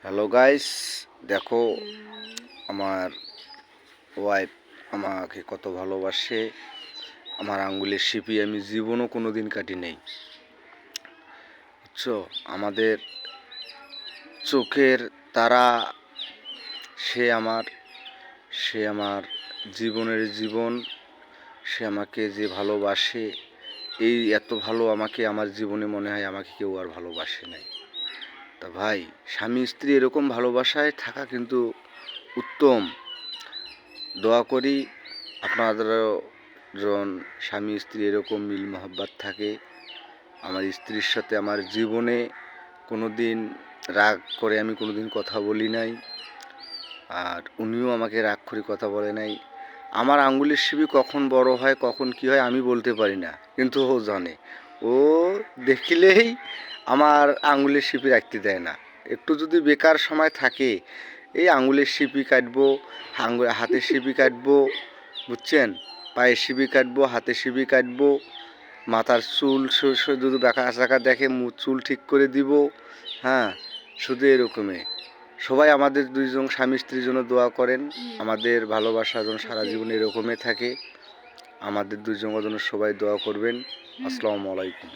Hello guys, দেখো আমার wife আমাকে কত ভালোবাসে। আমার আঙ্গুলের সিপি আমি জীবনও কোনো দিন কাটি নেই, বুঝছো? আমাদের চোখের তারা, সে আমার জীবনের জীবন। সে আমাকে যে ভালোবাসে, এই এত ভালো আমাকে আমার জীবনে মনে হয় আমাকে কেউ আর ভালোবাসে নাই। তা ভাই, স্বামী স্ত্রী এরকম ভালোবাসায় থাকা কিন্তু উত্তম। দোয়া করি আপনাদেরও যেন স্বামী স্ত্রী এরকম মিল মহব্বত থাকে। আমার স্ত্রীর সাথে আমার জীবনে কোনো দিন রাগ করে আমি কোনো দিন কথা বলি নাই, আর উনিও আমাকে রাগ করে কথা বলে নাই। আমার আঙ্গুলের সিপি কখন বড় হয়, কখন কি হয় আমি বলতে পারি না, কিন্তু ও জানে। ও দেখিলেই আমার আঙ্গুলের সিপি রাখতে দেয় না। একটু যদি বেকার সময় থাকে, এই আঙ্গুলের সিপি কাটবো, হাতের সিপি কাটবো, বুঝছেন? পায়ের সিপি কাটবো, হাতের সিপি কাটবো, মাথার চুল যদি বেঁকা চাকা দেখে চুল ঠিক করে দিব। হ্যাঁ, শুধু এরকমই। সবাই আমাদের দুইজন স্বামী স্ত্রীর জন্য দোয়া করেন। আমাদের ভালোবাসা যেন সারা জীবন এরকমই থাকে। আমাদের দুইজনের জন্য সবাই দোয়া করবেন। আসসালামু আলাইকুম।